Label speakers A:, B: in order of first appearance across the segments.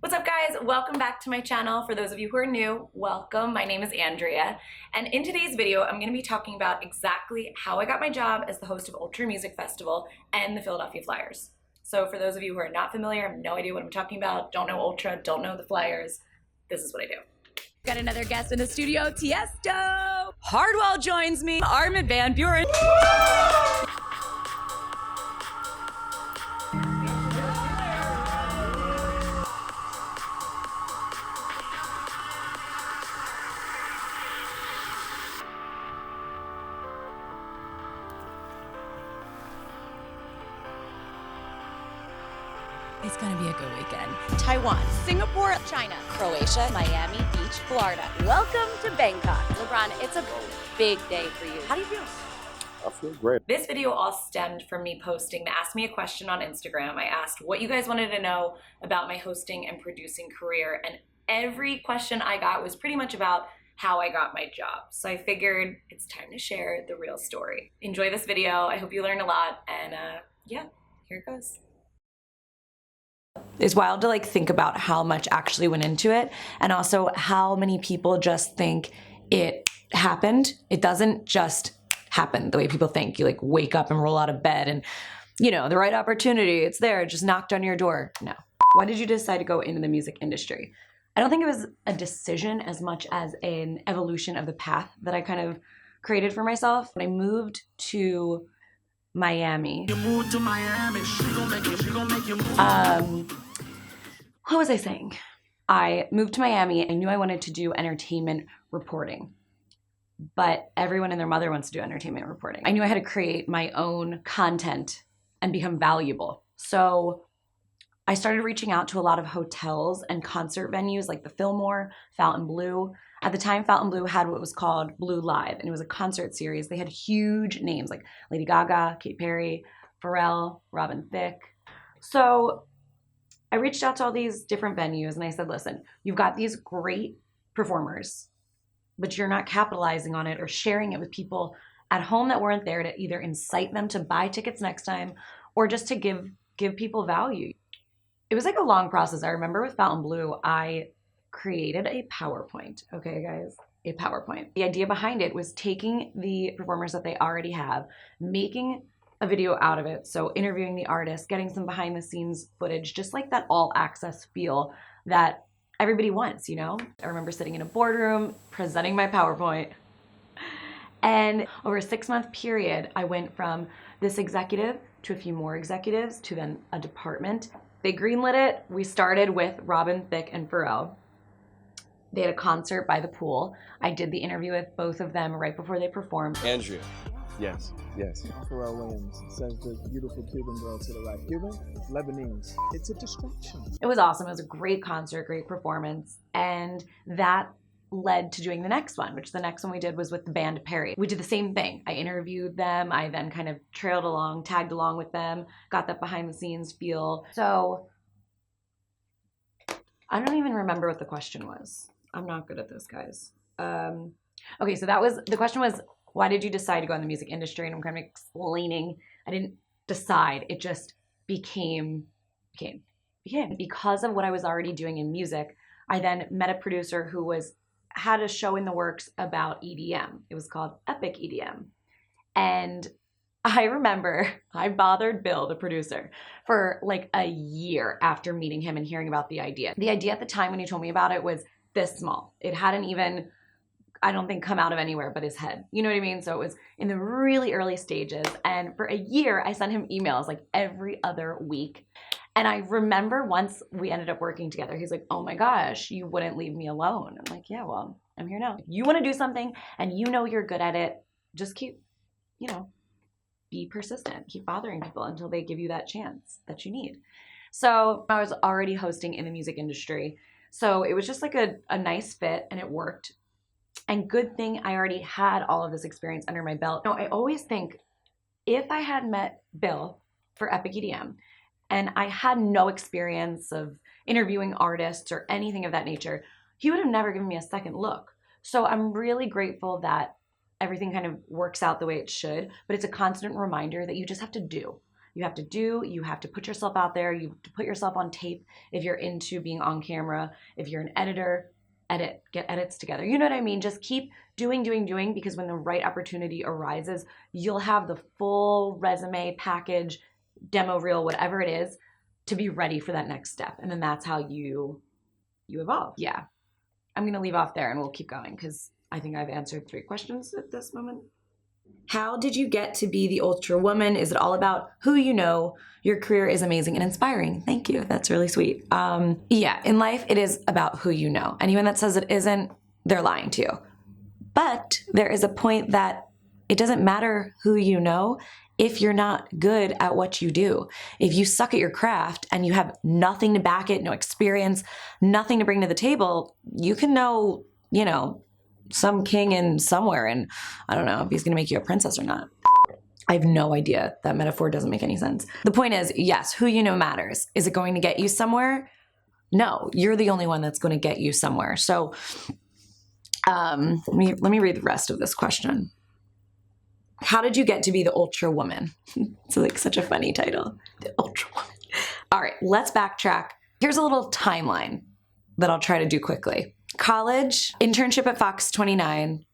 A: What's up, guys? Welcome back to my channel. For those of you who are new, welcome. My name is Andrea, and in today's video I'm going to be talking about exactly how I got my job as the host of Ultra Music Festival and the Philadelphia Flyers. So for those of you who are not familiar, have no idea what I'm talking about, don't know Ultra, don't know the Flyers, this is what I do. Got another guest in the studio, Tiesto! Hardwell joins me, Armin van Buuren. It's gonna be a good weekend. Taiwan, Singapore, China, Croatia, Miami Beach, Florida. Welcome to Bangkok. LeBron, it's a big day for you. How do you feel?
B: I feel great.
A: This video all stemmed from me posting the Ask Me a Question on Instagram. I asked what you guys wanted to know about my hosting and producing career, and every question I got was pretty much about how I got my job. So I figured it's time to share the real story. Enjoy this video. I hope you learned a lot, and yeah, here it goes. It's wild to think about how much actually went into it, and also how many people just think it happened. It doesn't just happen the way people think. You wake up and roll out of bed and, the right opportunity, it's there, it just knocked on your door. No. Why did you decide to go into the music industry? I don't think it was a decision as much as an evolution of the path that I kind of created for myself. When I moved to Miami. You moved to Miami. She gon' make you move. What was I saying? I moved to Miami. I knew I wanted to do entertainment reporting, but everyone and their mother wants to do entertainment reporting. I knew I had to create my own content and become valuable. So I started reaching out to a lot of hotels and concert venues like the Fillmore, Fontainebleau. At the time, Fontainebleau had what was called Blue Live, and it was a concert series. They had huge names like Lady Gaga, Katy Perry, Pharrell, Robin Thicke. So I reached out to all these different venues and I said, listen, you've got these great performers, but you're not capitalizing on it or sharing it with people at home that weren't there to either incite them to buy tickets next time or just to give people value. It was a long process. I remember with Fontainebleau, I created a PowerPoint. Okay, guys, a PowerPoint. The idea behind it was taking the performers that they already have, making a video out of it. So interviewing the artist, getting some behind the scenes footage, just like that all access feel that everybody wants, I remember sitting in a boardroom, presenting my PowerPoint. And over a 6-month period, I went from this executive to a few more executives to then a department. They greenlit it. We started with Robin Thicke and Pharrell. They had a concert by the pool. I did the interview with both of them right before they performed.
B: Andrea. Yes.
C: Pharrell Williams says the beautiful Cuban girl to the right. Cuban? Lebanese. It's a distraction.
A: It was awesome. It was a great concert, great performance. And that led to doing the next one, which the next one we did was with the band Perry. We did the same thing. I interviewed them. I then kind of trailed along, tagged along with them, got that behind the scenes feel. So I don't even remember what the question was. I'm not good at this, guys. Okay, so the question was, why did you decide to go in the music industry? And I'm kind of explaining, I didn't decide, it just became. Because of what I was already doing in music, I then met a producer who had a show in the works about EDM. It was called Epic EDM. And I remember I bothered Bill, the producer, for a year after meeting him and hearing about the idea. The idea at the time when he told me about it was this small. It hadn't even, I don't think, come out of anywhere but his head. You know what I mean? So it was in the really early stages. And for a year, I sent him emails every other week. And I remember once we ended up working together, he's like, oh my gosh, you wouldn't leave me alone. I'm like, yeah, well, I'm here now. If you want to do something and you're good at it, just keep, be persistent. Keep bothering people until they give you that chance that you need. So I was already hosting in the music industry. So it was just a nice fit, and it worked. And good thing I already had all of this experience under my belt. I always think if I had met Bill for Epic EDM and I had no experience of interviewing artists or anything of that nature, he would have never given me a second look. So I'm really grateful that everything kind of works out the way it should, but it's a constant reminder that you just have to do. you have to do. You have to put yourself out there. You have to put yourself on tape if you're into being on camera. If you're an editor, get edits together. You know what I mean? Just keep doing, because when the right opportunity arises, you'll have the full resume package, demo reel, whatever it is, to be ready for that next step. And then that's how you evolve. Yeah. I'm going to leave off there and we'll keep going because I think I've answered 3 questions at this moment. How did you get to be the ultra woman? Is it all about who you know? Your career is amazing and inspiring. Thank you. That's really sweet. Yeah, in life, it is about who you know. Anyone that says it isn't, they're lying to you. But there is a point that it doesn't matter who you know if you're not good at what you do. If you suck at your craft and you have nothing to back it, no experience, nothing to bring to the table, you can know, some king in somewhere, and I don't know if he's going to make you a princess or not. I have no idea. That metaphor doesn't make any sense. The point is, yes, who you know matters. Is it going to get you somewhere? No, you're the only one that's going to get you somewhere. So let me read the rest of this question. How did you get to be the ultra woman? It's like such a funny title, the ultra woman. All right, let's backtrack. Here's a little timeline that I'll try to do quickly. College, internship at Fox 29,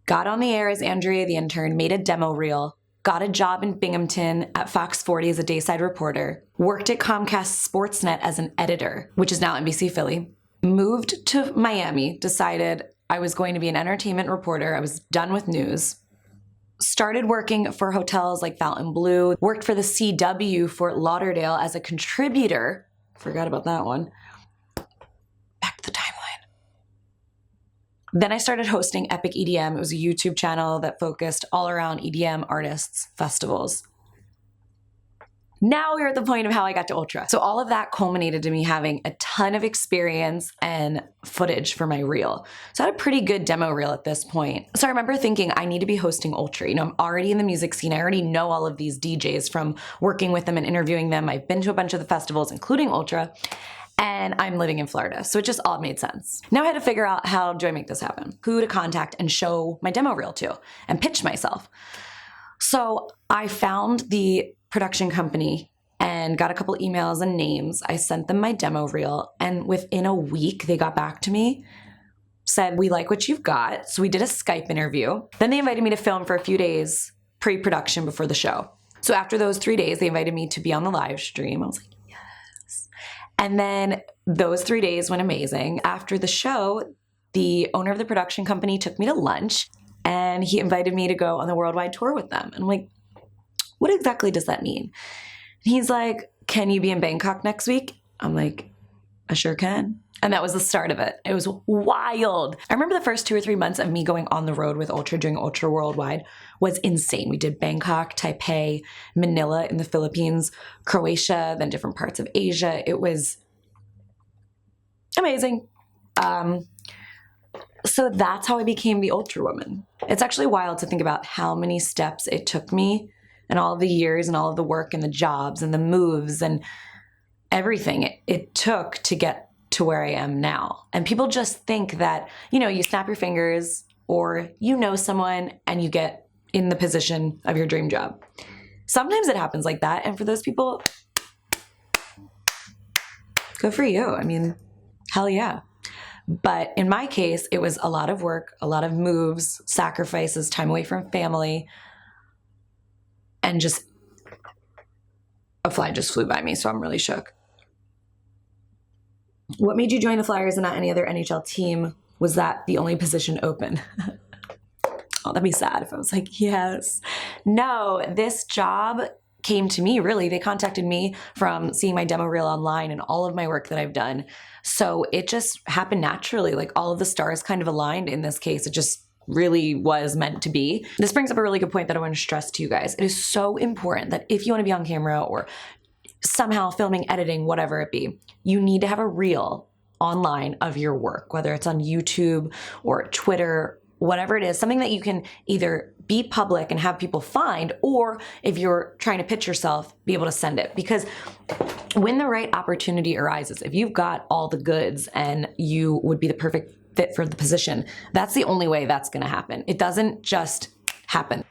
A: got on the air as Andrea the intern, made a demo reel, got a job in Binghamton at Fox 40 as a dayside reporter, worked at Comcast Sportsnet as an editor, which is now NBC Philly, moved to Miami, decided I was going to be an entertainment reporter. I was done with news. Started working for hotels like Fontainebleau, worked for the CW Fort Lauderdale as a contributor. Forgot about that one. Back to the timeline. Then I started hosting Epic EDM. It was a YouTube channel that focused all around EDM artists, festivals. Now we're at the point of how I got to Ultra. So all of that culminated to me having a ton of experience and footage for my reel. So I had a pretty good demo reel at this point. So I remember thinking I need to be hosting Ultra. I'm already in the music scene. I already know all of these DJs from working with them and interviewing them. I've been to a bunch of the festivals, including Ultra, and I'm living in Florida. So it just all made sense. Now I had to figure out, how do I make this happen? Who to contact and show my demo reel to and pitch myself. So I found the production company and got a couple emails and names. I sent them my demo reel, and within a week they got back to me, said, we like what you've got. So we did a Skype interview. Then they invited me to film for a few days pre-production before the show. So after those 3 days, they invited me to be on the live stream. I was like, yes. And then those 3 days went amazing. After the show, the owner of the production company took me to lunch and he invited me to go on the worldwide tour with them. And I'm like, what exactly does that mean? And he's like, can you be in Bangkok next week? I'm like, I sure can. And that was the start of it. It was wild. I remember the first 2 or 3 months of me going on the road with Ultra, doing Ultra Worldwide, was insane. We did Bangkok, Taipei, Manila in the Philippines, Croatia, then different parts of Asia. It was amazing. So that's how I became the Ultra Woman. It's actually wild to think about how many steps it took me and all of the years and all of the work and the jobs and the moves and everything it took to get to where I am now. And people just think that, you snap your fingers or someone and you get in the position of your dream job. Sometimes it happens like that. And for those people, good for you. I mean, hell yeah. But in my case, it was a lot of work, a lot of moves, sacrifices, time away from family, and just a fly just flew by me, so I'm really shook. What made you join the Flyers and not any other NHL team? Was that the only position open? Oh, that'd be sad if I was like, yes. No, this job came to me, really. They contacted me from seeing my demo reel online and all of my work that I've done. So it just happened naturally. Like all of the stars kind of aligned in this case. It just really was meant to be. This brings up a really good point that I want to stress to you guys. It is so important that if you want to be on camera or somehow filming, editing, whatever it be, you need to have a reel online of your work, whether it's on YouTube or Twitter, whatever it is, something that you can either be public and have people find, or if you're trying to pitch yourself, be able to send it. Because when the right opportunity arises, if you've got all the goods and you would be the perfect fit for the position, that's the only way that's going to happen. It doesn't just happen.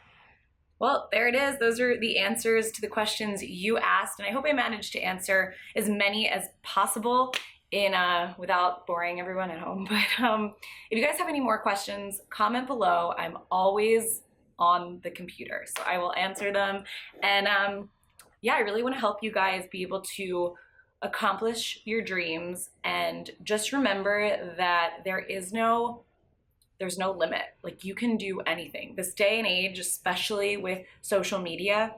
A: Well, there it is. Those are the answers to the questions you asked, and I hope I managed to answer as many as possible in without boring everyone at home. But if you guys have any more questions, comment below. I'm always on the computer, so I will answer them. And yeah, I really want to help you guys be able to accomplish your dreams, and just remember that there's no limit. Like, you can do anything. This day and age, especially with social media,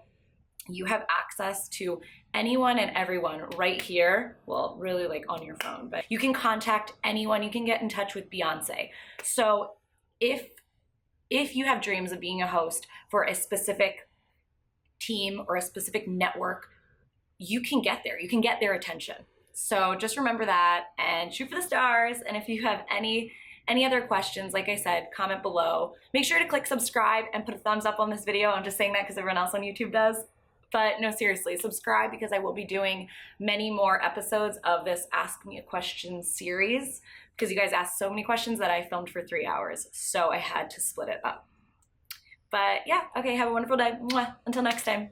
A: you have access to anyone and everyone right here. Well, really, like on your phone, but you can contact anyone. You can get in touch with Beyonce. So if you have dreams of being a host for a specific team or a specific network, you can get there. You can get their attention. So just remember that and shoot for the stars. And if you have any other questions, like I said, comment below. Make sure to click subscribe and put a thumbs up on this video. I'm just saying that because everyone else on YouTube does. But no, seriously, subscribe, because I will be doing many more episodes of this Ask Me a Question series, because you guys asked so many questions that I filmed for 3 hours. So I had to split it up. But yeah, okay, have a wonderful day. Mwah. Until next time.